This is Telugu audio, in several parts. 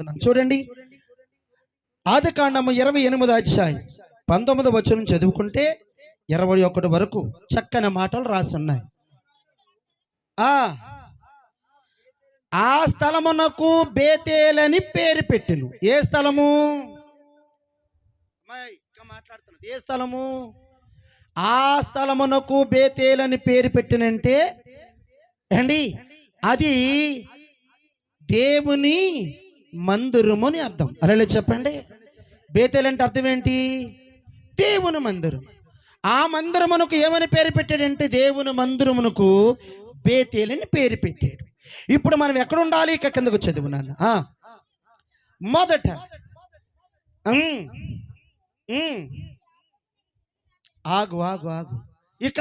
చదువుతున్నాను చూడండి. ఆదికాండము 28వ అధ్యాయం 19వ వచనం చదువుకుంటే 21 వరకు చక్కని మాటలు రాసి ఉన్నాయి. ఆ స్థలమునకు బేతేలని పేరు పెట్టెను. ఏ స్థలము? మాట్లాడుతున్నది ఏ స్థలము? ఆ స్థలమునకు బేతేలని పేరు పెట్టినంటే అండి అది దేవుని మందిరము అని అర్థం. అలా చెప్పండి. బేతేలు అంటే అర్థం ఏంటి? దేవుని మందిరం. ఆ మందిరమునకు ఏమని పేరు పెట్టాడంటే దేవుని మందిరమునకు బేతేలని పేరు పెట్టాడు. ఇప్పుడు మనం ఎక్కడ ఉండాలి? ఇక కిందకు చదువున్నాను. మొదట ఆగు ఆగు ఆగు ఇక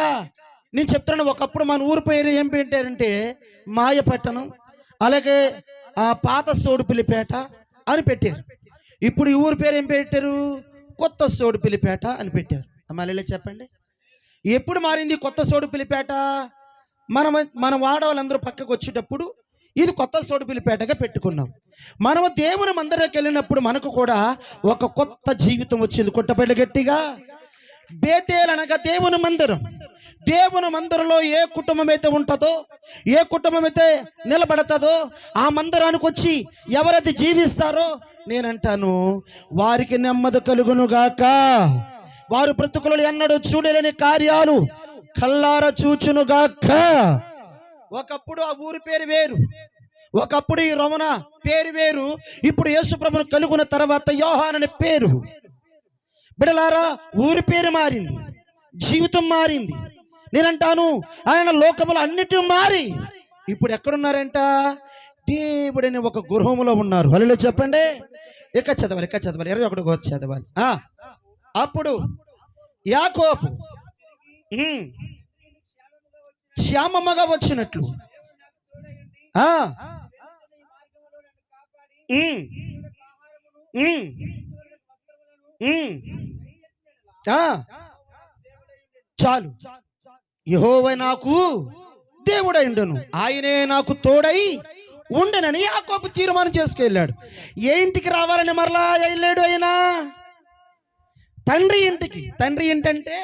నేను చెప్తున్నాను. ఒకప్పుడు మన ఊరు పేరు ఏం పెట్టారంటే మాయపట్టణం, అలాగే పాత సోడుపిల్లిపేట అని పెట్టారు. ఇప్పుడు ఈ ఊరి పేరు ఏం పెట్టారు? కొత్త సోడుపిల్లిపేట అని పెట్టారు. మళ్ళీ చెప్పండి, ఎప్పుడు మారింది కొత్త సోడుపిల్లిపేట? మన వాడవాళ్ళందరూ పక్కకు వచ్చేటప్పుడు ఇది కొత్త సోడుపిల్లిపేటగా పెట్టుకున్నాం. మనము దేవుని మందిరానికి వెళ్ళినప్పుడు మనకు కూడా ఒక కొత్త జీవితం వచ్చింది. కొట్టపల్లి గట్టిగా. బేతేలు అనగా దేవుని మందిరం. దేవుని మందిరంలో ఏ కుటుంబం అయితే ఉంటుందో, ఏ కుటుంబం అయితే నిలబడతాదో, ఆ మందిరానికి వచ్చి ఎవరైతే జీవిస్తారో నేనంటాను వారికి నెమ్మది కలుగునుగాక. వారు బ్రతుకులు ఎన్నడూ చూడలేని కార్యాలు కల్లార చూచునుగాక. ఒకప్పుడు ఆ ఊరి పేరు వేరు, ఒకప్పుడు ఈ రమణ పేరు వేరు. ఇప్పుడు యేసుప్రభును కలుగున్న తర్వాత యోహాను అనే పేరు. బిడలారా, ఊరి పేరు మారింది, జీవితం మారింది. నేనంటాను ఆయన లోకములు అన్నిటి మారి ఇప్పుడు ఎక్కడున్నారంట? దేవుడని ఒక గృహములో ఉన్నారు. హల్లెలూయా చెప్పండి. ఇక చదవాలి 21 చదవాలి. అప్పుడు యాకోబు శ్యామమ్మగా వచ్చినట్లు చాలు. యెహోవా నాకు దేవుడైండును, ఆయనే నాకు తోడై ఉండనని యాకోబు తీర్మానం చేసుకెళ్ళాడు. ఏ ఇంటికి రావాలని మరలా వెళ్ళాడు ఆయన? తండ్రి ఇంటికి. తండ్రి ఇంటంటే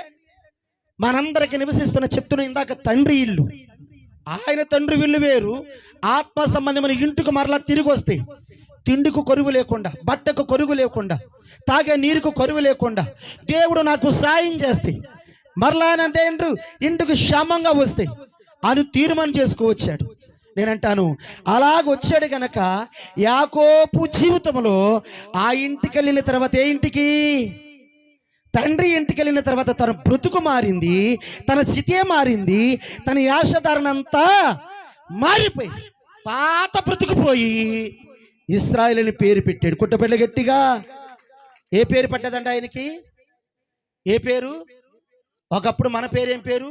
మనందరికి చెప్తున్న ఇందాక తండ్రి ఇల్లు. ఆయన తండ్రి ఇల్లు వేరు. ఆత్మ సంబంధమైన ఇంటికి మరలా తిరిగి వస్తే తిండికి కొరువు లేకుండా, బట్టకు కొరువు లేకుండా, తాగే నీరుకు కొరువు లేకుండా దేవుడు నాకు సాయం చేస్తే మరలా అంతేంటు ఇంటికి క్షేమంగా వస్తే అని తీర్మానం చేసుకువచ్చాడు. నేనంటాను అలాగొచ్చాడు గనక యాకోబు జీవితంలో ఆ ఇంటికి వెళ్ళిన తర్వాత ఏ ఇంటికి? తండ్రి ఇంటికి వెళ్ళిన తర్వాత తన బ్రతుకు మారింది, తన స్థితే మారింది, తన యాషధారణ అంతా మారిపోయి పాత బ్రతుకుపోయి ఇశ్రాయేలు అని పేరు పెట్టాడు. కుట్టపల్లి గట్టిగా. ఏ పేరు పట్టదంట ఆయనకి? ఏ పేరు? ఒకప్పుడు మన పేరేం పేరు?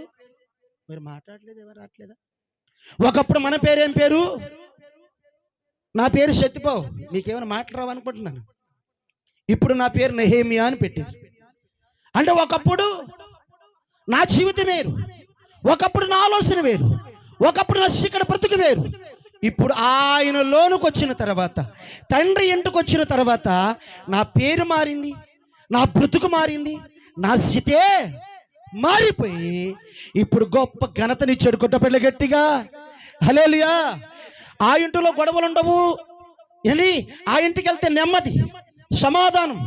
మీరు మాట్లాడలేదు, ఎవరు రావట్లేదా? ఒకప్పుడు మన పేరేం పేరు? నా పేరు శత్తిబావు. మీకేమైనా మాట్లాడరావు అనుకుంటున్నాను. ఇప్పుడు నా పేరు నెహేమియా అని పెట్టారు. అంటే ఒకప్పుడు నా జీవితం వేరు, ఒకప్పుడు నా ఆలోచన వేరు, ఒకప్పుడు నా చీకటి బ్రతుకు వేరు. ఇప్పుడు ఆయన లోనికి వచ్చిన తర్వాత, తండ్రి ఇంటికి వచ్చిన తర్వాత నా పేరు మారింది, నా బ్రతుకు మారింది, నా స్థితే మారిపోయి ఇప్పుడు గొప్ప ఘనతనిచ్చాడు. కొట్టపల్లి గట్టిగా. హల్లెలూయా. ఆ ఇంటిలో గొడవలు ఉండవు. ఆ ఇంటికి వెళ్తే నెమ్మది, సమాధానం,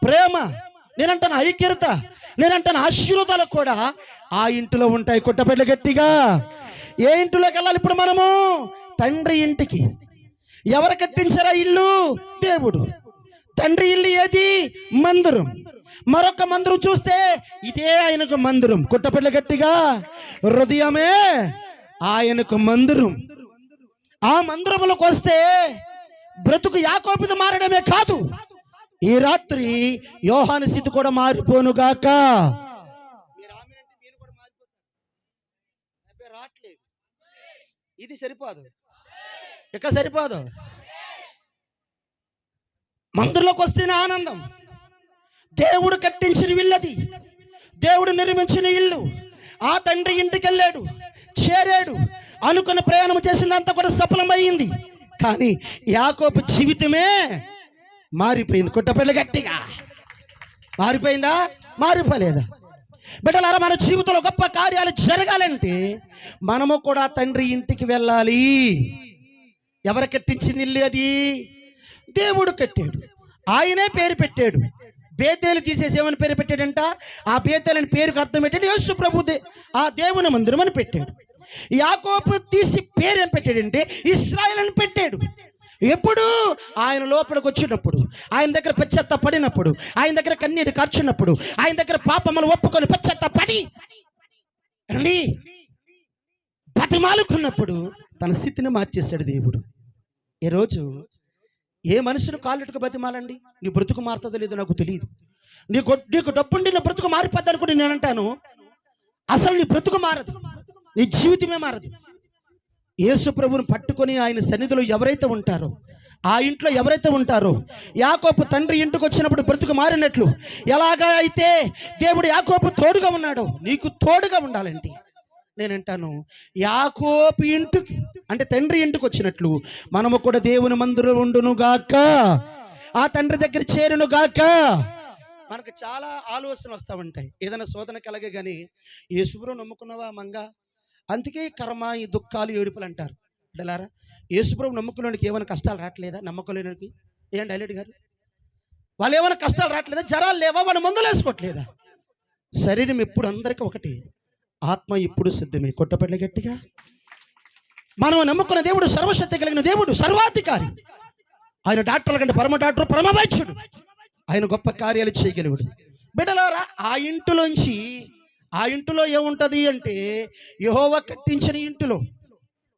ప్రేమ, నేనంటాను ఐక్యత, నేనంటాను ఆశీర్వాదాలు కూడా ఆ ఇంటిలో ఉంటాయి. కొట్టపల్లి గట్టిగా. ఏ ఇంటిలోకి వెళ్ళాలి ఇప్పుడు మనము? తండ్రి ఇంటికి. ఎవరు కట్టించారా ఇల్లు? దేవుడు. తండ్రి ఇల్లు ఏది? మందిరం. మరొక మందిరం చూస్తే ఇదే ఆయనకు మందిరం. కొట్టపల్లి గట్టిగా. హృదయమే ఆయనకు మందిరం. ఆ మందిరములకు వస్తే బ్రతుకు యాకోబుది మారడమే కాదు, ఈ రాత్రి యోహాను స్థితి కూడా మారిపోనుగాక. ఇది సరిపోదు, ఇక సరిపోదు. మందిరంలోకి వస్తేనే ఆనందం. దేవుడు కట్టించిన ఇల్లది, దేవుడు నిర్మించిన ఇల్లు. ఆ తండ్రి ఇంటికి వెళ్ళాడు, చేరాడు, అనుకున్న ప్రయాణం చేసిందంతా కూడా సఫలమైంది. కానీ యాకోబు జీవితమే మారిపోయింది. కొట్టపల్లి గట్టిగా. మారిపోయిందా? మారిపోలేదా? బిడ్డలారా, మన జీవితంలో గొప్ప కార్యాలు జరగాలంటే మనము కూడా తండ్రి ఇంటికి వెళ్ళాలి. ఎవరు కట్టించింది ఇల్లు? అది దేవుడు కట్టాడు. ఆయనే పేరు పెట్టాడు. బేతేలు తీసేసి ఏమని పేరు పెట్టాడంట? ఆ బేతేలని పేరుకు అర్థం పెట్టాడు యేసు ప్రభు ఆ దేవుని మందిరం అని పెట్టాడు. యాకోబు తీసి పేరు ఏం పెట్టాడంటే ఇశ్రాయేలు అని పెట్టాడు. ఎప్పుడు? ఆయన లోపలికి వచ్చినప్పుడు, ఆయన దగ్గర పశ్చాత్తాపడినప్పుడు, ఆయన దగ్గర కన్నీరు కార్చినప్పుడు, ఆయన దగ్గర పాపములు ఒప్పుకొని పశ్చాత్తాపడి అండి బతిమాలుకున్నప్పుడు తన స్థితిని మార్చేశాడు దేవుడు. ఈరోజు ఏ మనుషులు కాళ్ళుట్టుకు బతిమాలండి? నీ బ్రతుకు మారుతుందో లేదో నాకు తెలియదు. నీకు డబ్బుండి నీ బ్రతుకు మారిపోద్ది అనుకుంటే నేను అంటాను, అసలు నీ బ్రతుకు మారదు, నీ జీవితమే మారదు. యేసు ప్రభువుని పట్టుకొని ఆయన సన్నిధిలో ఎవరైతే ఉంటారో, ఆ ఇంట్లో ఎవరైతే ఉంటారో, యాకోబు తండ్రి ఇంటికి వచ్చినప్పుడు బ్రతుకు మారినట్లు ఎలాగా అయితే దేవుడు యాకోబు తోడుగా ఉన్నాడో నీకు తోడుగా ఉండాలంటే నేనంటాను, యాకోబు ఇంటికి అంటే తండ్రి ఇంటికి వచ్చినట్లు మనము కూడా దేవుని మందిరం ఉండును గాక, ఆ తండ్రి దగ్గర చేరును గాక. మనకు చాలా ఆలోచనలు వస్తూ ఉంటాయి. ఏదైనా శోధన కలగే కానీ యేసుప్రభు నమ్ముకున్నావా మంగ, అందుకే కర్మ, ఈ దుఃఖాలు, ఏడుపులు అంటారు. బిడ్డలారా, యేసుప్రభు నమ్ముకునేవాడికి ఏమైనా కష్టాలు రావట్లేదా? నమ్మకలేనికి ఏంటి హైలైట్ గారు? వాళ్ళు ఏమైనా కష్టాలు రావట్లేదా? జరాలు లేవా? వాళ్ళు మందులు వేసుకోవట్లేదా? శరీరం ఎప్పుడు అందరికీ ఒకటి, ఆత్మ ఎప్పుడు సిద్ధమే. కొట్టపల్లి గట్టిగా. మనం నమ్ముకున్న దేవుడు సర్వశక్తి కలిగిన దేవుడు, సర్వాధికారి. ఆయన డాక్టర్ల కంటే పరమ డాక్టర్, పరమ వైద్యుడు. ఆయన గొప్ప కార్యాలు చేయగలిగాడు. బిడ్డలారా, ఆ ఇంటిలో ఏముంటుంది అంటే యెహోవా కట్టించిన ఇంటిలో,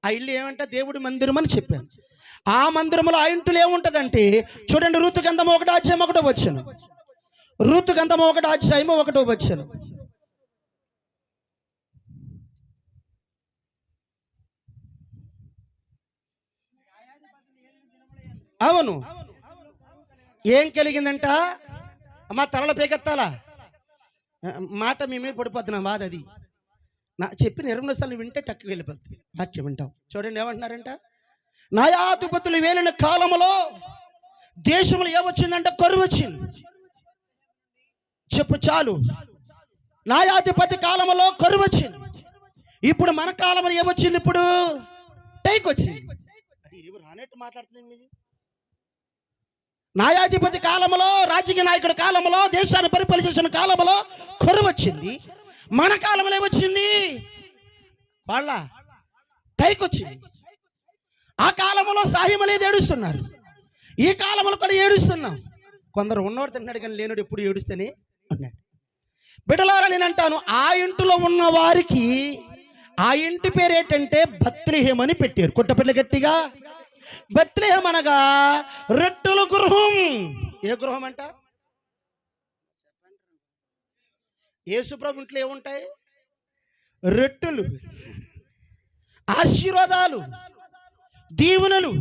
ఆ ఇల్లు ఏమంటే దేవుడి మందిరం అని చెప్పాను. ఆ మందిరంలో ఆ ఇంటిలో ఏముంటుందంటే చూడండి, రూతు గ్రంథం 1వ అధ్యాయం 1వ వచనం. రూతు గ్రంథం 1వ అధ్యాయం 1వ వచనం. అవును, ఏం కలిగిందంట? అమ్మా తలలో పేకెత్తాలా మాట మీ మీద పడిపోద్ది. నా బాధ అది. నా చెప్పిన 20 సార్లు వింటే టక్కు వెళ్ళిపోద్ది వాక్యం వింటాం. చూడండి ఏమంటున్నారంట, న్యాయాధిపతులు వేలిన కాలంలో దేశంలో ఏమొచ్చిందంట? కరువు వచ్చింది. చెప్పు చాలు. న్యాయాధిపతి కాలంలో కరువు వచ్చింది. ఇప్పుడు మన కాలంలో ఏమొచ్చింది? ఇప్పుడు టైక్ వచ్చింది. అది ఎవరు రానట్టు మాట్లాడుతున్నాను మీరు. న్యాయాధిపతి కాలంలో, రాజకీయ నాయకుడి కాలంలో, దేశాన్ని పరిపాలించిన కాలంలో కరువు వచ్చింది. మన కాలంలో ఏమొచ్చింది? వాళ్ళ టైక్ వచ్చింది. ఆ కాలంలో సాహ్యం లేదు, ఏడుస్తున్నారు. ఈ కాలంలో కూడా ఏడుస్తున్నాం. కొందరు ఉన్నవాడు తిన్నాడు కానీ లేనుడు ఎప్పుడు ఏడుస్తూనే ఉన్నాడు. బిడ్డలారా, నేను అంటాను, ఆ ఇంటిలో ఉన్న వారికి ఆ ఇంటి పేరు ఏంటంటే బత్లెహేం అని పెట్టారు. కొట్టపల్లి గట్టిగా. బత్లెహేం అనగా రొట్టెల గృహం. ఏ గృహం అంట? యేసుప్రభు ఇంట్లో ఏముంటాయి? రొట్టెలు, ఆశీర్వాదాలు, దీవెనలు.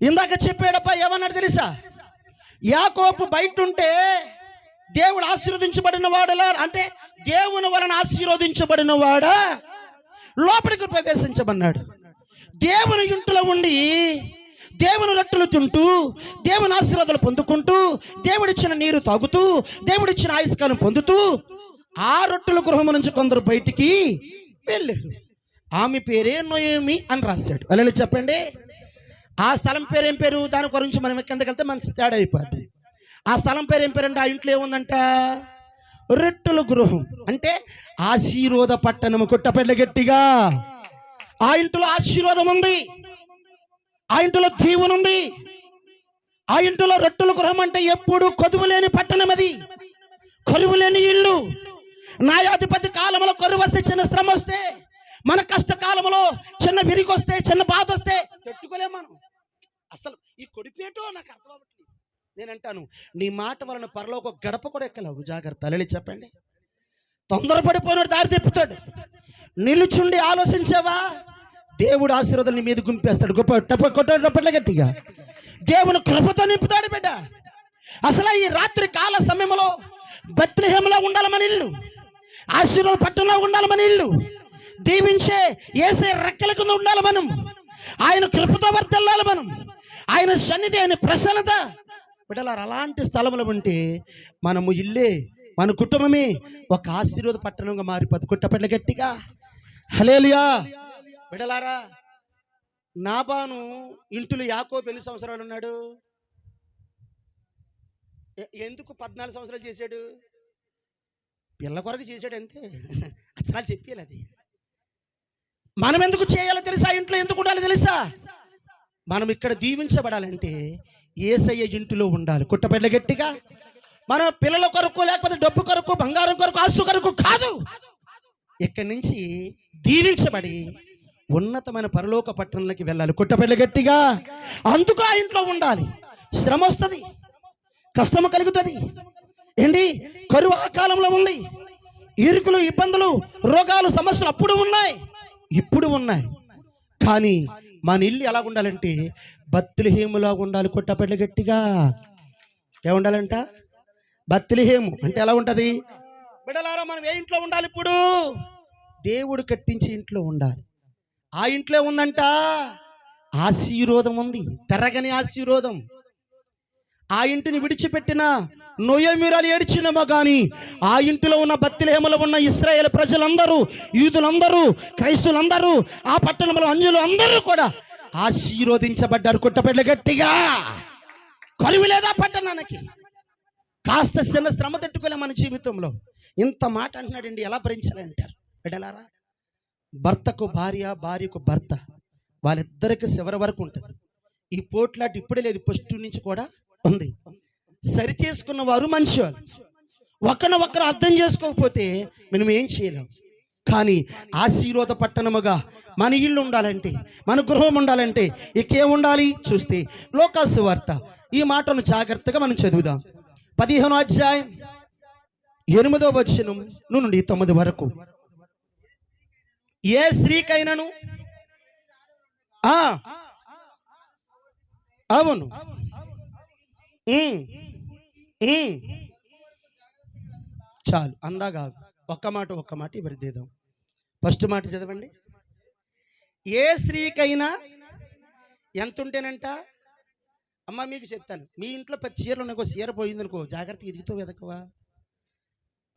ఇందాక చెప్పాడప్ప, ఏమన్నాడు తెలుసా? యాకోబు బయట ఉంటే దేవుడు ఆశీర్వదించబడిన వాడలా అంటే దేవుని వలన ఆశీర్వదించబడిన వాడా లోపలికి ప్రవేశించమన్నాడు. దేవుని ఇంట్లో ఉండి దేవుని రొట్టెలు తింటూ, దేవుని ఆశీర్వాదాలు పొందుకుంటూ, దేవుడిచ్చిన నీరు తాగుతూ, దేవుడిచ్చిన ఆయుష్కాలం పొందుతూ ఆ రొట్టెల గృహం నుంచి కొందరు బయటికి వెళ్ళారు. ఆమె పేరే నోయేమి అని రాశాడు. అలా చెప్పండి, ఆ స్థలం పేరు ఏం పేరు? దాని గురించి మనం కిందకి వెళ్తే మనకి తేడా అయిపోద్ది. ఆ స్థలం పేరు ఏం పేరంటే, ఆ ఇంట్లో ఏముందంట? రొట్టెల గృహం అంటే ఆశీర్వాద పట్టణము. కొట్టపల్లి గట్టిగా. ఆ ఇంట్లో ఆశీర్వాదం ఉంది, ఆ ఇంట్లో దీవెన ఉంది. ఆ ఇంట్లో రొట్టెల గృహం అంటే ఎప్పుడు కొదువు లేని పట్టణం, అది కరువు లేని ఇల్లు. న్యాయాధిపతి కాలంలో కరువు వస్తే, చిన్న శ్రమ వస్తే, మన కష్టకాలంలో చిన్న విరిగి వస్తే, చిన్న బాధ వస్తే తట్టుకోలేము మనం. అసలు ఈ కొడిపేటో నాకు అర్థం అవ్వట్లేదు. నేనంటాను, నీ మాట వలన పరలోక గడప కూడా ఎక్కలేవు. జాగ్రత్త. అలా చెప్పండి. తొందరపడిపోయినాడు దారి తిప్పుతాడు. నిలుచుండి ఆలోచించావా? దేవుడు ఆశీర్వాదాలు నీ మీద గుంపేస్తాడు. గొప్ప గట్టిగా దేవుని కృపతో నింపుతాడు బిడ్డ. అసలు ఈ రాత్రి కాల సమయంలో బత్లెహేంలో ఉండాలి మన ఇల్లు, ఆశీర్వాద పట్టణంలో ఉండాలి మన ఇల్లు, దీవించే యేసే రెక్కల కింద ఉండాలి మనం, ఆయన కృపతో వర్ధిల్లాలి మనం, ఆయన సన్నిధి, ఆయన ప్రసన్నత బిడ్డలారా, అలాంటి స్థలంలో ఉంటే మనము ఇల్లే, మన కుటుంబమే ఒక ఆశీర్వాద పట్టణంగా మారిపోతుంది. కుట్టపెట్ల గట్టిగా హల్లెలూయా. బిడ్డలారా, నాబాను ఇంటిలో యాకోబు ఎన్ని సంవత్సరాలు ఉన్నాడు? ఎందుకు 14 సంవత్సరాలు చేశాడు? పిల్ల కొరకు చేశాడు అంతే. అసలు చెప్పేయాలి అది. మనం ఎందుకు చేయాలో తెలుసా? ఇంట్లో ఎందుకు ఉండాలో తెలుసా? మనం ఇక్కడ దీవించబడాలంటే యేసయ్య ఇంటిలో ఉండాలి. కుట్టబెడ్ల గట్టిగా. మన పిల్లల కొరకు, లేకపోతే డబ్బు కొరకు, బంగారం కొరకు, ఆస్తు కొరకు కాదు. ఇక్కడి నుంచి దీవించబడి ఉన్నతమైన పరలోక పట్టణంలోకి వెళ్ళాలి. కుట్టబెడ్ల గట్టిగా. అందుకు ఆ ఇంట్లో ఉండాలి. శ్రమ వస్తుంది, కష్టము కలుగుతుంది. ఏంటి? కరువు ఆ కాలంలో ఉంది. ఇరుకులు, ఇబ్బందులు, రోగాలు, సమస్యలు అప్పుడు ఉన్నాయి, ఇప్పుడు ఉన్నాయి. కానీ మన ఇల్లు ఎలా ఉండాలంటే బత్లెహేములా ఉండాలి. కొట్టపెట్ల గట్టిగా. ఏముండాలంట? బత్లెహేము అంటే ఎలా ఉంటుంది? బిడ్డలారా, మనం ఏ ఇంట్లో ఉండాలి? ఇప్పుడు దేవుడు కట్టించి ఇంట్లో ఉండాలి. ఆ ఇంట్లో ఉందంట ఆశీర్వాదం ఉంది, తరగని ఆశీర్వాదం. ఆ ఇంటిని విడిచిపెట్టిన నోయమీరాలు ఏడ్చినమో కానీ ఆ ఇంటిలో ఉన్న బత్లెహేములో ఉన్న ఇశ్రాయేలు ప్రజలందరూ, యూదులందరూ, క్రైస్తులందరూ, ఆ పట్టణంలో అంజులు అందరూ కూడా ఆశీర్వదించబడ్డారు. కుట్టపెట్ల గట్టిగా. కరువు లేదా పట్టణానికి? కాస్త చిన్న శ్రమ తట్టుకోలే మన జీవితంలో. ఇంత మాట అంటున్నాడండి, ఎలా భరించాలంటారు? బిడ్డలారా, భర్తకు భార్య, భార్యకు భర్త, వాళ్ళిద్దరికి చివరి వరకు ఉంటుంది. ఈ పోట్లాట ఇప్పుడే లేదు, ఫస్ట్ నుంచి కూడా ఉంది. సరి చేసుకున్న వారు మంచివారు. ఒకరినొకరు అర్థం చేసుకోకపోతే మనం ఏం చేయలేం. కానీ ఆశీర్వాద పట్టణముగా మన ఇల్లు ఉండాలంటే, మన గృహం ఉండాలంటే ఇకేం ఉండాలి చూస్తే లోకాసు వార్త ఈ మాటను జాగ్రత్తగా మనం చదువుదాం. 15వ అధ్యాయం 8వ వచనం నుండి 9 వరకు. ఏ స్త్రీకైనను అవును చాలు అందాగా ఒక్క మాట ఇవ్వరిద్దాం. ఫస్ట్ మాట చదవండి. ఏ స్త్రీకైనా ఎంత ఉంటేనంట, అమ్మ మీకు చెప్తాను, మీ ఇంట్లో 10 చీరలు ఉన్నాయి, చీర పోయిందనుకో జాగ్రత్త ఎదుగుతావు వెదకవా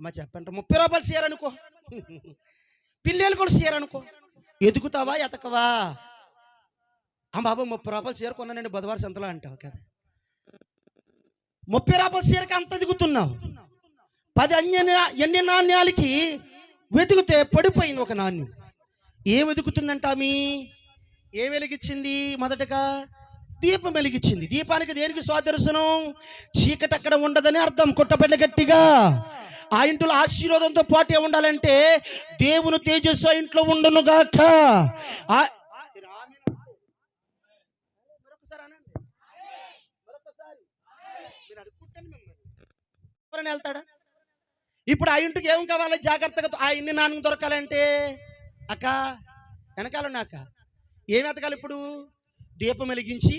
అమ్మ చెప్పంట. 30 రూపాయలు చీర అనుకో, పిల్లలు కూడా చీర అనుకో, ఎదుగుతావా ఎతకవా? బాబు 30 రూపాయలు చీర కొన్నానండి బుధవారం సంతలో అంటావు కదా. 30 రూపాయల చీరకి అంత ఎదుగుతున్నావు. 10 ఎన్ని నాణ్యాలకి వెతుకుతే పడిపోయింది ఒక నాణ్యం. ఏం వెతుకుతుందంట? ఏం వెలిగించింది? మొదటగా దీపం వెలిగించింది. దీపానికి దేనికి స్వాదర్శనం? చీకటి అక్కడ ఉండదని అర్థం. కుట్టపెట్ల గట్టిగా. ఆ ఇంట్లో ఆశీర్వాదంతో పాటు ఉండాలంటే దేవుని తేజస్సు ఆ ఇంట్లో ఉండును గాక. వెళ్తాడా? ఇప్పుడు ఆ ఇంటికి ఏం కావాలి? జాగ్రత్తగా ఆ ఇంటి నాన్న దొరకాలంటే అక్క వెనకాల నాక ఏం ఎతకాలి? ఇప్పుడు దీపం వెలిగించి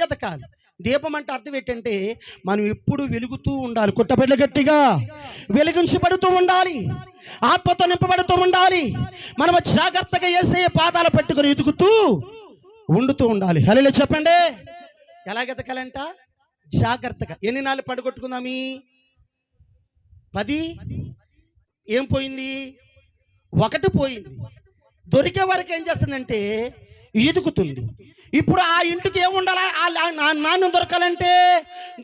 ఎతకాలి. దీపం అంటే అర్థం ఏంటంటే మనం ఎప్పుడు వెలుగుతూ ఉండాలి. కుట్టపెట్ల గట్టిగా. వెలిగించబడుతూ ఉండాలి, ఆత్మతో నింపబడుతూ ఉండాలి. మనం జాగ్రత్తగా యేసయ్య పాదాలు పెట్టుకుని ఎదుగుతూ ఉండుతూ ఉండాలి. హల్లెలూయా చెప్పండి. ఎలాగెతకాలంట? జాగ్రత్తగా. ఎన్ని నాళ్ళు పడగొట్టుకుందామి? 10 ఏం పోయింది? 1 పోయింది. దొరికే వరకు ఏం చేస్తుందంటే ఎదుగుతుంది. ఇప్పుడు ఆ ఇంటికి ఏం ఉండాలి? నాణ్యం దొరకాలంటే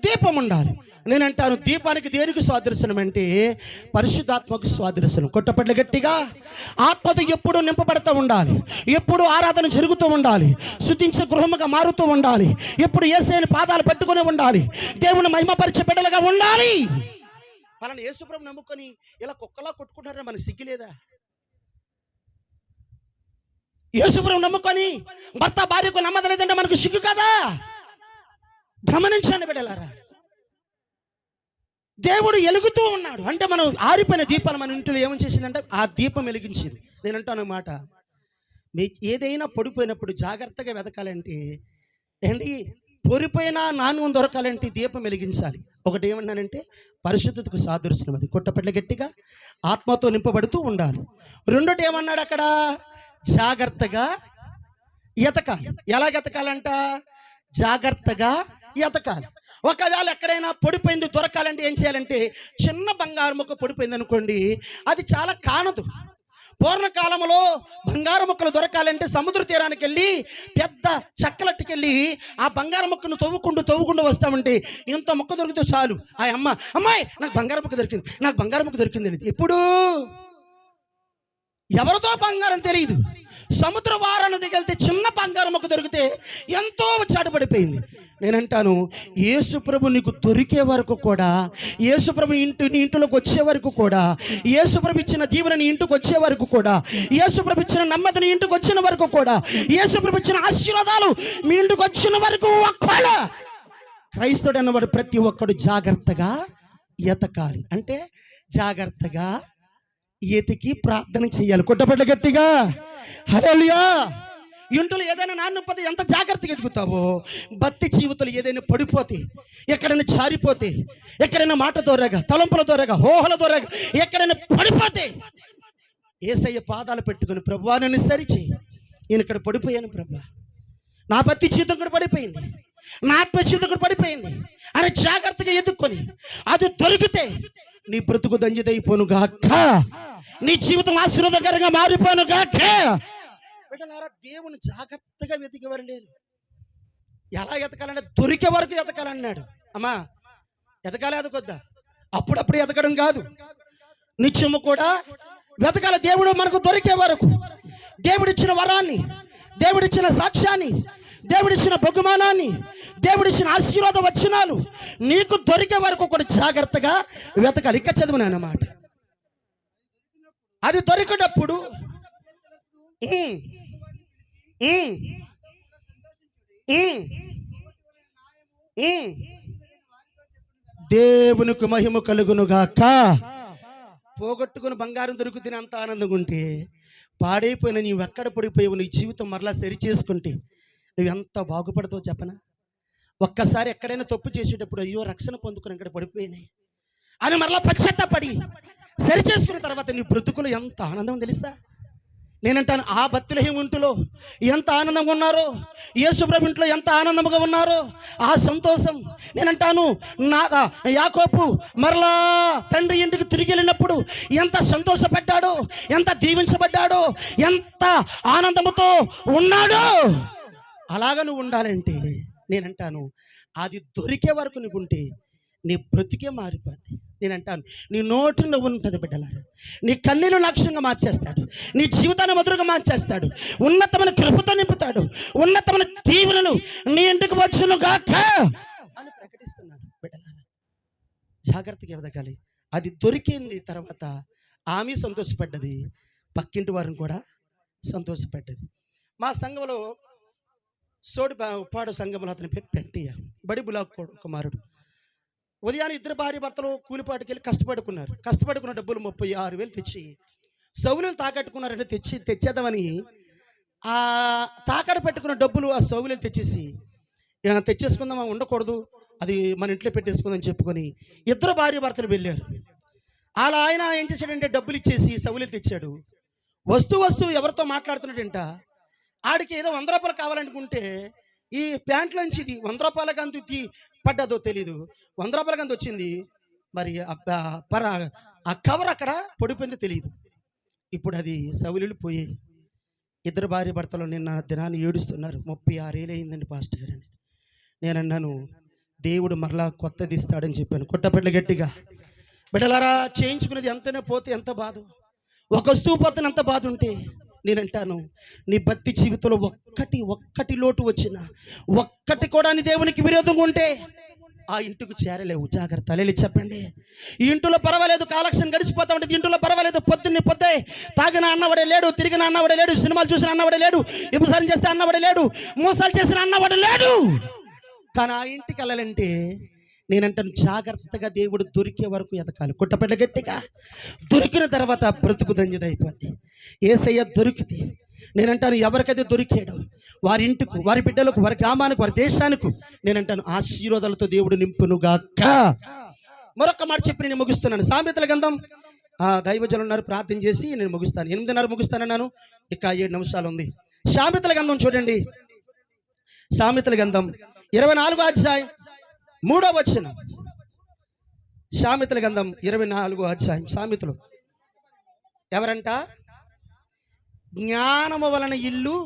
దీపం ఉండాలి. నేను అంటాను, దీపానికి దేనికి స్వాదర్శనం అంటే పరిశుద్ధాత్మకు స్వాదర్శనం. కొట్టపట్ల గట్టిగా. ఆత్మతో ఎప్పుడు నింపబడుతూ ఉండాలి, ఎప్పుడు ఆరాధన జరుగుతూ ఉండాలి, శుద్ధించే గృహముగా మారుతూ ఉండాలి, ఎప్పుడు యేసయ్యని పాదాలు పట్టుకుని ఉండాలి, దేవుని మహిమపరిచే బిడ్డలుగా ఉండాలి. వాళ్ళని యేసుప్రభుని నమ్ముకొని ఇలా కుక్కలా కొట్టుకుంటారా? మన సిగ్గులేదా? యేసుప్రభుని నమ్ముకొని భర్త భార్యకు నమ్మదలేదంటే మనకు సిగ్గు కదా? గమనించండి బిడ్డలారా. దేవుడు వెలుగుతూ ఉన్నాడు అంటే మనం ఆరిపోయిన దీపాలు మన ఇంట్లో ఏమని చేసిందంటే ఆ దీపం వెలిగించింది. నేను అంటాను అన్నమాట, మీ ఏదైనా పడిపోయినప్పుడు జాగ్రత్తగా వెతకాలంటే ఏంటి? పొరిపోయినా నాణ్యం దొరకాలంటే దీపం వెలిగించాలి. ఒకటి ఏమన్నానంటే పరిశుద్ధతకు సాదృశ్యం అది. కొట్టపెట్ల గట్టిగా. ఆత్మతో నింపబడుతూ ఉండాలి. రెండోటి ఏమన్నాడు అక్కడ? జాగ్రత్తగా ఎతకాలి. ఎలాగెతకాలంట? జాగ్రత్తగా ఎతకాలి. ఒకవేళ ఎక్కడైనా పొడిపోయింది దొరకాలంటే ఏం చేయాలంటే చిన్న బంగారు ముక్క పొడిపోయింది అనుకోండి, అది చాలా కానదు. పూర్వకాలంలో బంగారు ముక్కలు దొరకాలంటే సముద్ర తీరానికి వెళ్ళి పెద్ద చక్కలట్టుకెళ్ళి ఆ బంగారు ముక్కను తవ్వుకుంటూ వస్తామంటే ఇంత ముక్క దొరికితే చాలు. ఆ అమ్మాయి నాకు బంగారు ముక్క దొరికింది, నాకు బంగారు ముక్క దొరికింది అని. ఇప్పుడు ఎవరితో బంగారం తెలియదు. సముద్ర వారానికి వెళ్తే చిన్న బంగారం ముక్క దొరికితే ఎంతో చాటుపడిపోయింది. నేనంటాను, యేసు ప్రభు నీకు దొరికే వరకు కూడా, యేసు ప్రభు నీ ఇంటిలోకి వచ్చే వరకు కూడా, యేసు ప్రభు ఇచ్చిన దీవెన నీ ఇంటికి వచ్చే వరకు కూడా, యేసు ప్రభు ఇచ్చిన నెమ్మది నీ ఇంటికి వచ్చిన వరకు కూడా, యేసు ప్రభు ఇచ్చిన ఆశీర్వాదాలు మీ ఇంటికి వచ్చిన వరకు ఒక్కడు క్రైస్తవుడు అన్నవాడు ప్రతి ఒక్కడు జాగ్రత్తగా ఎతకాలి. అంటే జాగ్రత్తగా ఎతికి ప్రార్థన చేయాలి. కొట్టబడ్డ గట్టిగా హల్లెలూయా. ఇంట్లో ఏదైనా నాన్నపోతే ఎంత జాగ్రత్తగా ఎదుగుతావో, భక్తి జీవితంలో ఏదైనా పడిపోతే, ఎక్కడైనా జారిపోతే, ఎక్కడైనా మాట దూరగా, తలంపుల దూరగా, హోహల దూరగా ఎక్కడైనా పడిపోతే యేసయ్య పాదాలు పెట్టుకుని, ప్రభువా నన్ను సరిచేయి, నేను ఇక్కడ పడిపోయాను ప్రభువా, నా భక్తి జీవితం కూడా పడిపోయింది, నా ఆత్మ జీవితం కూడా పడిపోయింది అని జాగ్రత్తగా ఎదుక్కొని అది దొరికితే నీ బ్రతుకు దంజిదైపోనుగాక, నీ జీవితం ఆశీర్వాదకరంగా మారిపోనుగాక. బిడ్డలారా, దేవుని జాగ్రత్తగా వెతికేవారు లేరు. ఎలా ఎతకాలంటే దొరికే వరకు ఎతకాలన్నాడు. అమ్మా ఎతకాలి, ఎదకొద్దా? అప్పుడప్పుడు ఎతకడం కాదు, నిత్యము కూడా వెతకాలి. దేవుడు మనకు దొరికే వరకు, దేవుడిచ్చిన వరాన్ని, దేవుడిచ్చిన సాక్ష్యాన్ని, దేవుడిచ్చిన బహుమానాన్ని, దేవుడిచ్చిన ఆశీర్వాద వచనాలు నీకు దొరికే వరకు కూడా జాగ్రత్తగా వెతకాలి. ఇక చదువునమాట, అది దొరికేటప్పుడు దేవునికి మహిమ కలుగునుగాక. పోగొట్టుకుని బంగారం దొరుకుతున్న అంత ఆనందంగా ఉంటే, పాడైపోయిన నీవు ఎక్కడ పడిపోయావు, నీ జీవితం మరలా సరి చేసుకుంటే నువ్వు ఎంత బాగుపడతావు చెప్పనా? ఒక్కసారి ఎక్కడైనా తప్పు చేసేటప్పుడు అయ్యో రక్షణ పొందుకుని ఇక్కడ పడిపోయినాయి అని మరలా పశ్చాత్తాపడి సరి చేసుకున్న తర్వాత నీ బ్రతుకులు ఎంత ఆనందం తెలుసా? నేనంటాను, ఆ బత్లెహేము ఇంటిలో ఎంత ఆనందంగా ఉన్నారో, యేసు ప్రభు ఇంట్లో ఎంత ఆనందంగా ఉన్నారో ఆ సంతోషం. నేనంటాను, యాకోబు మరలా తండ్రి ఇంటికి తిరిగి వెళ్ళినప్పుడు ఎంత సంతోషపడ్డాడో, ఎంత దీవించబడ్డాడో, ఎంత ఆనందంతో ఉన్నాడో. అలాగా నువ్వు ఉండాలంటే నేనంటాను, అది దొరికే వరకు నువ్వు ఉంటే నీ బ్రతికే మారిపోద్ది. నేనంటాను, నీ నోటి నువ్వు ఉంటుంది బిడ్డలారా, నీ కన్నీళ్ళు లక్ష్యంగా మార్చేస్తాడు, నీ జీవితాన్ని మధురంగా మార్చేస్తాడు, ఉన్నతమైన కృపతో నింపుతాడు, ఉన్నతమైన దీవెనలు నీ ఇంటికి వచ్చును గాక అని ప్రకటిస్తున్నాను. బిడ్డలారా, జాగ్రత్తగా ఎదగాలి. అది దొరికింది తర్వాత ఆమె సంతోషపడ్డది, పక్కింటి వారిని కూడా సంతోషపడ్డది. మా సంఘంలో ఉప్పాడు సంఘంలో అతని పేరు పెంటయ్య, బడి బులాక్ కుమారుడు. ఉదయాన్నే ఇద్దరు భార్య భర్తలు కూలిపాటుకి వెళ్ళి కష్టపడుకున్న డబ్బులు 36,000 తెచ్చి సౌలులు తాకట్టుకున్నారంటే తెచ్చేద్దామని ఆ తాకట్టు పెట్టుకున్న డబ్బులు ఆ సౌలులు తెచ్చేసుకుందాం, ఉండకూడదు, అది మన ఇంట్లో పెట్టేసుకుందని చెప్పుకొని ఇద్దరు భార్య భర్తలు వెళ్ళారు. అలా ఆయన ఏం చేశాడంటే డబ్బులు ఇచ్చేసి సౌలులు తెచ్చాడు. వస్తూ ఎవరితో మాట్లాడుతున్నాడంట. ఆడికి ఏదో 100 రూపాయలు కావాలనుకుంటే ఈ ప్యాంట్లోంచి ఇది 100 రూపాయలకి అంత పడ్డదో తెలీదు, 100 రూపాయలకి అంత వచ్చింది. మరి ఆ కవర్ అక్కడ పడిపోయిందో తెలియదు. ఇప్పుడు అది సౌలులు పోయి ఇద్దరు భార్య భర్తలు నిన్న దినాన్ని ఏడుస్తున్నారు. 36 ఏళ్ళు అయిందండి పాస్టర్ గారు అని. నేనన్నాను, దేవుడు మరలా కొత్తది ఇస్తాడని చెప్పాను. కొట్టపెట్ల గట్టిగా. బిడ్డలారా, చేయించుకునేది ఎంతనే పోతే ఎంత బాధ, ఒక వస్తువు పోతే ఎంత బాధ ఉంటే, నేనంటాను, నీ భక్తి జీవితంలో ఒక్కటి లోటు వచ్చినా, ఒక్కటి కూడా నీ దేవునికి విరోధంగా ఉంటే ఆ ఇంటికి చేరలేవు. జాగ్రత్త. లేలి చెప్పండి. ఈ ఇంటిలో పర్వాలేదు, కాలక్షణ గడిచిపోతా ఉంటుంది. ఇంటిలో పర్వాలేదు, పొద్దే తాగిన అన్నవాడే లేడు, తిరిగిన అన్నవాడే లేడు, సినిమాలు చూసిన అన్నవాడే లేడు, విమర్శనం చేస్తే అన్నవాడే లేడు, మోసాలు చేసిన అన్నవాడే లేడు. కానీ ఆ ఇంటికి వెళ్ళాలంటే నేనంటాను, జాగ్రత్తగా దేవుడు దొరికే వరకు ఎదకాలి. కుట్టపెట్ల గట్టిగా. దొరికిన తర్వాత బ్రతుకు దంజిదైపోద్ది. యేసయ్య దొరికితే నేనంటాను, ఎవరికైతే దొరికాడో వారి ఇంటికి, వారి బిడ్డలకు, వారి గ్రామానికి, వారి దేశానికి నేనంటాను ఆశీర్వాదాలతో దేవుడు నింపునుగాక. మరొక మాట చెప్పి నేను ముగిస్తున్నాను. సామెతల గ్రంథం, దైవజనులు ఉన్నారు, ప్రార్థన చేసి నేను ముగిస్తాను. 8:30 ముగిస్తానన్నాను, ఇక 7 నిమిషాలు ఉంది. సామెతల గ్రంథం చూడండి. సామెతల గ్రంథం 24వ అధ్యాయం 3వ వచనం, సామెతల గ్రంథం 24వ అధ్యాయం. సామెతలు ఎవరంట? జ్ఞానము వలన ఇల్లు.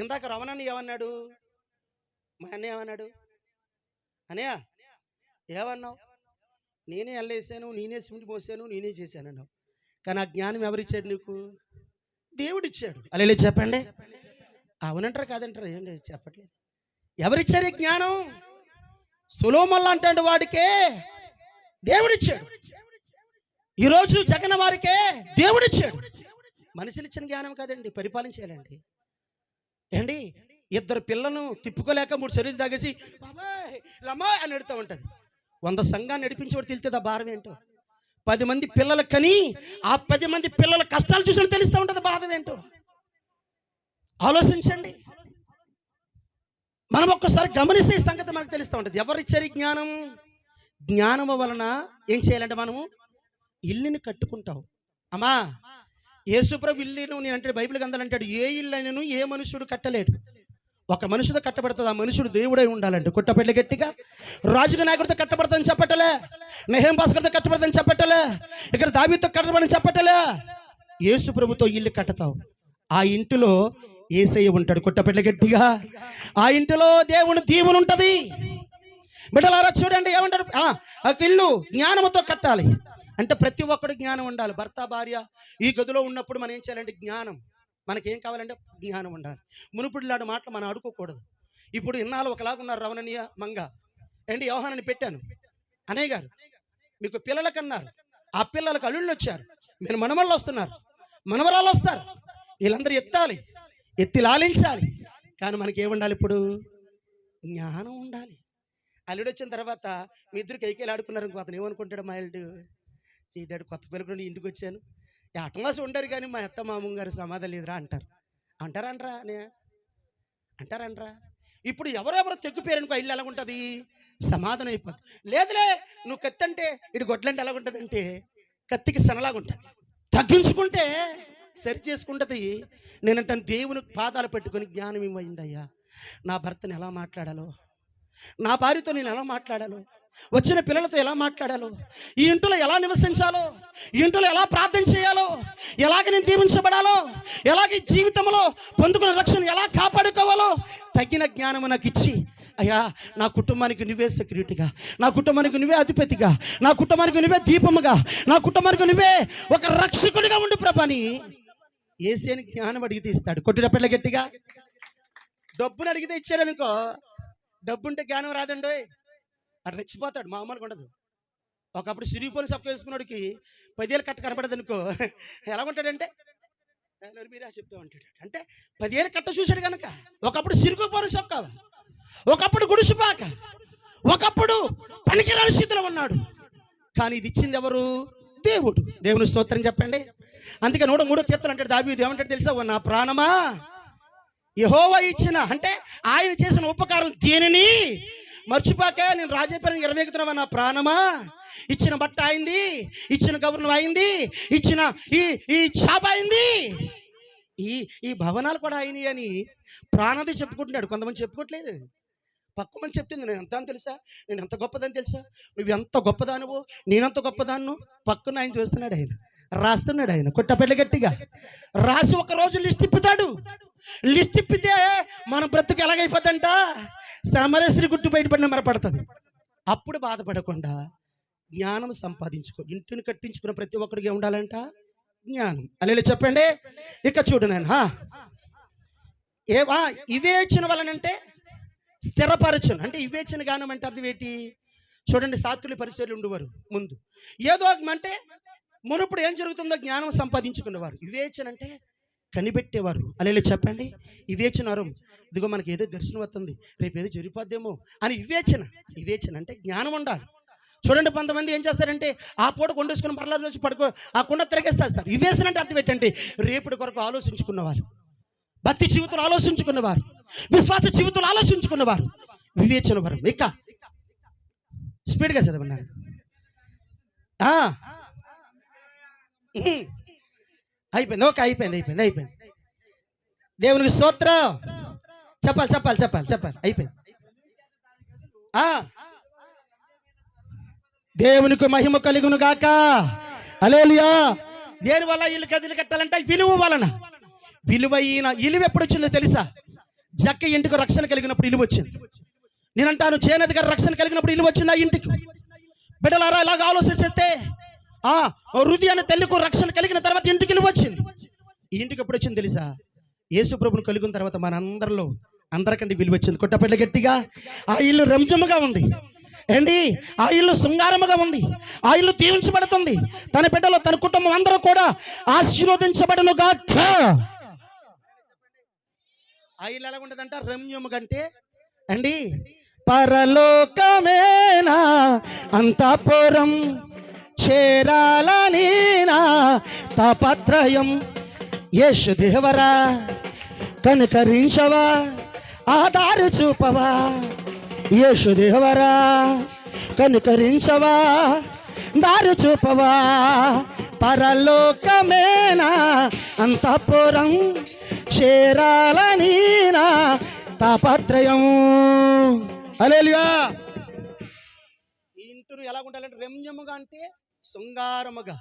ఇందాక రమణని ఏమన్నాడు? మా అన్న ఏమన్నాడు? అన్నయ్య ఏమన్నావు? నేనే అల్లేసాను, నేనే సిమెంట్ పోసాను, నేనే చేశాను అన్నావు. కానీ ఆ జ్ఞానం ఎవరిచ్చాడు నీకు? దేవుడిచ్చాడు. అలా చెప్పండి. అవునంటారు కాదంటారు? ఏంటి చెప్పట్లేదు. ఎవరిచ్చారు ఈ జ్ఞానం? సొలొమోను లాంటి వాడికే దేవుడిచ్చాడు. ఈరోజు జగన్ వారికే దేవుడిచ్చాడు. మనుషులు ఇచ్చిన జ్ఞానం కాదండి, పరిపాలించాలండి. ఏండి, 2 పిల్లలను తిప్పుకోలేక 3 శరీరాలు తాగేసి బాబాయ్ లమ్మా అని ఎడుతూ ఉంటుంది. 100 సంఘాన్ని నడిపించేవాడు తెలుస్తుంది ఆ భారం ఏంటో. 10 మంది పిల్లలు కని ఆ 10 మంది పిల్లల కష్టాలు చూసినట్టు తెలుస్తూ ఉంటుంది బాధ ఏంటో. ఆలోచించండి. మనం ఒక్కసారి గమనిస్తే ఈ సంగతి మనకు తెలుస్తూ ఉంటుంది. ఎవరిచ్చారు ఈ జ్ఞానం? జ్ఞానము వలన ఏం చేయాలంటే మనము ఇల్లుని కట్టుకుంటావు. అమ్మా, యేసుప్రభు ఇల్లును నేను అంటే బైబిల్ గ్రంథాలు అంటాడు, ఏ ఇల్లు అయినను ఏ మనుషుడు కట్టలేడు. ఒక మనుషుడు కట్టబడుతుంది. ఆ మనుషుడు దేవుడై ఉండాలంటే. కొట్టపెట్ల గట్టిగా. రాజుగా నాయకుడితో కట్టబడతాని చెప్పటలే, నెహెం భాస్కర్తో కట్టబడతాని చెప్పటలే, ఇక్కడ దావీదుతో కట్టబడని చెప్పటలే. యేసు ప్రభుతో ఇల్లు కట్టతావు. ఆ ఇంటిలో యేసయ్య ఉంటాడు. కొట్టపెట్ల గట్టిగా. ఆ ఇంటిలో దేవుని దీవెన ఉంటది. బిడ్డలారా చూడండి ఏమంటారు? ఆ ఇల్లు జ్ఞానముతో కట్టాలి అంటే ప్రతి ఒక్కడు జ్ఞానం ఉండాలి. భర్త భార్య ఈ గదిలో ఉన్నప్పుడు మనం ఏం చేయాలంటే జ్ఞానం. మనకేం కావాలంటే జ్ఞానం ఉండాలి. మునుపుడిలాంటి మాటలు మనం ఆడుకోకూడదు. ఇప్పుడు ఇన్నాళ్ళు ఒకలాగా ఉన్నారు రవణనీయ మంగ. ఏంటి యోహానని పెట్టాను అన్నయ్య గారు, మీకు పిల్లలకు అన్నారు. ఆ పిల్లలకు అల్లుళ్ళు వచ్చారు, మీరు మనమళ్ళు వస్తున్నారు, మనవరాళ్ళు వస్తారు. వీళ్ళందరూ ఎత్తాలి, ఎత్తి లాలించాలి. కానీ మనకి ఏముండాలి? ఇప్పుడు జ్ఞానం ఉండాలి. అల్లుడు వచ్చిన తర్వాత మీ ఇద్దరు కైకేలు ఆడుకున్నారు ఇంకో అతను ఏమనుకుంటాడు? మా అల్లుడు ఇదాడు కొత్త పిల్లలు ఇంటికి వచ్చాను, అటమాసం ఉండరు కానీ మా అత్త మామూలు గారు సమాధానం లేదురా అంటారు. అంటారా అంటారా? ఇప్పుడు ఎవరెవరో తెగ్గిపోయారనుకో ఇల్లు ఎలా ఉంటుంది? సమాధానం అయిపోతుంది. లేదులే నువ్వు కత్తి అంటే ఇటు గొడ్లంటే ఎలా ఉంటుంది అంటే కత్తికి సనలాగా ఉంటుంది. తగ్గించుకుంటే సరి చేసుకుంటుంది. నేనంటాను దేవుని పాదాలు పెట్టుకొని జ్ఞానం ఇవ్వండి అయ్యా. నా భర్తను ఎలా మాట్లాడాలో, నా భార్యతో నేను ఎలా మాట్లాడాలో, వచ్చిన పిల్లలతో ఎలా మాట్లాడాలో, ఈ ఇంట్లో ఎలా నివసించాలో, ఈ ఇంట్లో ఎలా ప్రార్థన చేయాలో, ఎలాగ నేను దీవించబడాలో, ఎలాగ జీవితంలో పొందుకున్న రక్షణ ఎలా కాపాడుకోవాలో తగిన జ్ఞానం నాకు ఇచ్చి, అయ్యా నా కుటుంబానికి నువ్వే సెక్యూరిటీగా, నా కుటుంబానికి నువ్వే అధిపతిగా, నా కుటుంబానికి నువ్వే దీపముగా, నా కుటుంబానికి నువ్వే ఒక రక్షకుడిగా ఉండు ప్రభాని ఏసేని జ్ఞానం అడిగితే ఇస్తాడు. కొట్టినప్పట్ల గట్టిగా. డబ్బును అడిగితే ఇచ్చాడు అనుకో, డబ్బు ఉంటే జ్ఞానం రాదండి. అటు రెచ్చిపోతాడు, మామూలుగా ఉండదు. ఒకప్పుడు సిరిగిపోని సొక్క వేసుకున్నాడికి 10 ఏళ్ళు కట్ట కనపడదు అనుకో, ఎలా ఉంటాడంటే మీరే చెప్తూ ఉంటాడు. అంటే 10 ఏళ్ళు కట్ట చూశాడు కనుక. ఒకప్పుడు సిరిగిపోని సొక్క, ఒకప్పుడు గుడిసిపాక, ఒకప్పుడు పనికిరాని స్థితిలో ఉన్నాడు. కానీ ఇది ఇచ్చింది ఎవరు? దేవుడు. దేవుని స్తోత్రం చెప్పండి. అందుకే 103వ కీర్తన అంటాడు దావీదు, ఏమంటాడు తెలుసా? నా ప్రాణమా యెహోవా ఇచ్చిన, అంటే ఆయన చేసిన ఉపకారం దేనిని మర్చిపోక నేను రాజైపోయిన 20 ఎక్కుతున్నావా నా ప్రాణమా? ఇచ్చిన బట్ట అయింది, ఇచ్చిన గౌరవం అయింది, ఇచ్చిన ఈ చాప అయింది, ఈ భవనాలు కూడా అయినాయి అని ప్రాణాది చెప్పుకుంటున్నాడు. కొంతమంది చెప్పుకోవట్లేదు. పక్క మంది చెప్తుంది నేను ఎంత అని తెలుసా, నేను ఎంత గొప్పదని తెలుసా, నువ్వు ఎంత గొప్పదానువు, నేనెంత గొప్పదాన్ను. పక్కన ఆయన చూస్తున్నాడు, ఆయన రాస్తున్నాడు. ఆయన కొట్టపెట్ల గట్టిగా రాసి ఒక రోజు లిస్ట్ తిప్పుతాడు. లిస్ట్ తిప్పితే మన బ్రతుకు ఎలాగైపోద్దంట? సమరశ్రీ గుట్టు బయటపడిన మరపడుతుంది. అప్పుడు బాధపడకుండా జ్ఞానం సంపాదించుకో. ఇంటిని కట్టించుకున్న ప్రతి ఒక్కడికి ఉండాలంట జ్ఞానం. అలా చెప్పండి. ఇక చూడు నేను వివేచన వలనంటే స్థిరపరచును. అంటే వివేచన జ్ఞానం అంటే అర్థం ఏంటి? చూడండి, శాస్త్రులు పరిశీలి ఉండేవారు ముందు. ఏదో అంటే మునుప్పుడు ఏం జరుగుతుందో జ్ఞానం సంపాదించుకునేవారు. వివేచన అంటే కనిపెట్టేవారు. అలా చెప్పండి. వివేచన ఇదిగో మనకి ఏదో దర్శనం వస్తుంది, రేపు ఏదో జరిగిపోద్దేమో అని వివేచన అంటే జ్ఞానం ఉండాలి. చూడండి, కొంతమంది ఏం చేస్తారంటే ఆ పూట కొండేసుకుని మరలా రోజు పడుకో ఆ కొండ తిరగేస్తారు. వివేచన అంటే అర్థం ఏంటంటే రేపటి కొరకు ఆలోచించుకున్నవారు, భక్తి జీవితంలో ఆలోచించుకున్నవారు, విశ్వాస జీవితంలో ఆలోచించుకున్నవారు వివేచన వరం. ఇక స్పీడ్గా చదవన్నారు. అయిపోయింది. ఓకే, అయిపోయింది. దేవునికి స్తోత్రం. చెప్పాలి. అయిపోయింది. దేవునికి మహిమ కలుగును గాక. హల్లెలూయా. దేనివల్ల ఇల్లు గదిలు కట్టాలంటే విలువ వలన. ఇలువ ఎప్పుడు వచ్చిందో తెలుసా? జక్క ఇంటికి రక్షణ కలిగినప్పుడు ఇలువ వచ్చింది. నేనంటాను, చేనేత గారి రక్షణ కలిగినప్పుడు ఇలువ వచ్చింది ఆ ఇంటికి. బిడ్డలారా, ఇలాగ ఆలోచిస్తే హృది అనే తల్లికు రక్షణ కలిగిన తర్వాత ఇంటికి ఇలువ వచ్చింది. ఈ ఇంటికి ఎప్పుడు వచ్చింది తెలుసా? యేసు ప్రభువును కలిగిన తర్వాత మన అందరికంటే విలువ వచ్చింది. కొట్టపల్లి గట్టిగా. ఆ ఇల్లు రంజముగా ఉంది ఏంటి? ఆ ఇల్లు శృంగారముగా ఉంది. ఆ ఇల్లు దీవించబడుతుంది. తన బిడ్డలు, తన కుటుంబం అందరూ కూడా ఆశీర్వదించబడును గాక. ఆ ఇల్లు ఎలా ఉంటుందంట? రమ్యము కంటే అండి పరలోకమేనా అంతఃపురం చేరాలని నా తాపత్రయం. యేసు దేవరా కనికరించవా, ఆధారు చూపవా. యేసు దేవరా కనికరించవా, దారి చూపవా. పరలోకమేనా అంతఃపురం చేరాలని నా తాపత్రయం. హల్లెలూయా. ఈ ఇంటిని ఎలా ఉండాలంటే రమ్యముగా అంటే శృంగారముగా.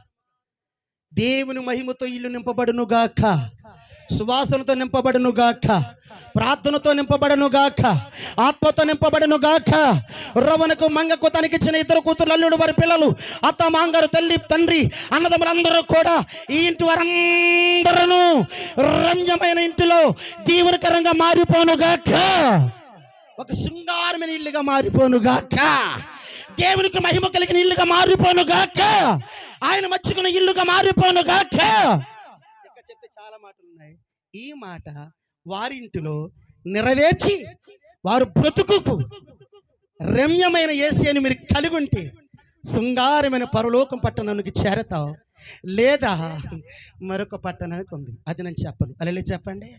దేవుని మహిమతో ఇల్లు నింపబడును గాక, సువాసనతో నింపబడును గాక, ప్రార్థనతో నింపబడును గాక, ఆత్మతో నింపబడును గాక. రవణకు మంగకు తనకిచ్చిన ఇద్దరు కూతురు, అల్లుడు, వారి పిల్లలు, అత్త, మాంగారు, తల్లి, తండ్రి, అన్నదమ్ములందరూ కూడా ఈ ఇంటి వారందరూ రమ్యమైన ఇంటిలో దీవెనకరంగా మారిపోను గాక. ఒక శృంగారమైన ఇల్లుగా మారిపోను గాక. దేవునికి మహిమ కలిగిన ఇల్లుగా మారిపోను గాక. ఆయన మచ్చుకున్న ఇల్లుగా మారిపోను గాక. ఇంకా చెప్తే చాలా మాటలు ఉన్నాయి. ఈ మాట వారింటిలో నెరవేర్చి వారు బ్రతుకుకు రమ్యమైన యేసుని మీరు కలిగి ఉంటే శృంగారమైన పరలోకం పట్టణానికి చేరతావు, లేదా మరొక పట్టణానికి ఉంది. అది నేను చెప్పను. అలా చెప్పండి.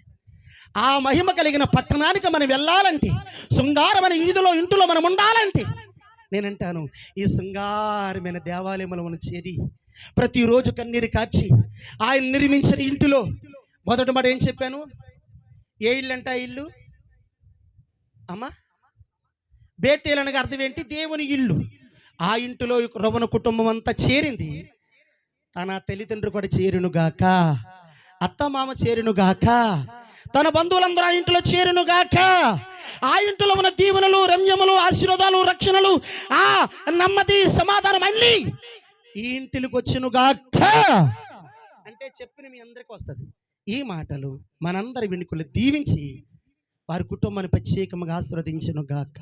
ఆ మహిమ కలిగిన పట్టణానికి మనం వెళ్ళాలంటే, శృంగారమైన ఇంటిలో మనం ఉండాలంటే, నేనంటాను, ఈ శృంగారమైన దేవాలయంలో మనం చేరి ప్రతిరోజు కన్నీరు కార్చి ఆయన నిర్మించిన ఇంటిలో మొదటి మాట ఏం చెప్పాను? ఏ ఇల్లు అంట? ఇల్లు అమ్మా బేతేలు అనగా అర్థం ఏంటి? దేవుని ఇల్లు. ఆ ఇంటిలో రవణ కుటుంబం అంతా చేరింది. తన తల్లిదండ్రులు కూడా చేరునుగాక, అత్త మామ చేరునుగాక, తన బంధువులందరూ ఆ ఇంటిలో చేరునుగాక. ఆ ఇంటిలో ఉన్న దీవెనలు, రమ్యములు, ఆశీర్వాదాలు, రక్షణలు, ఆ నెమ్మది, సమాధానం అన్ని ఈ ఇంటికి వచ్చునుగాక. అంటే చెప్పిన మీ అందరికీ వస్తుంది. ఈ మాటలు మనందరి వెనుకలు దీవించి వారి కుటుంబాన్ని ప్రత్యేకంగా ఆశీర్వదించునుగాక.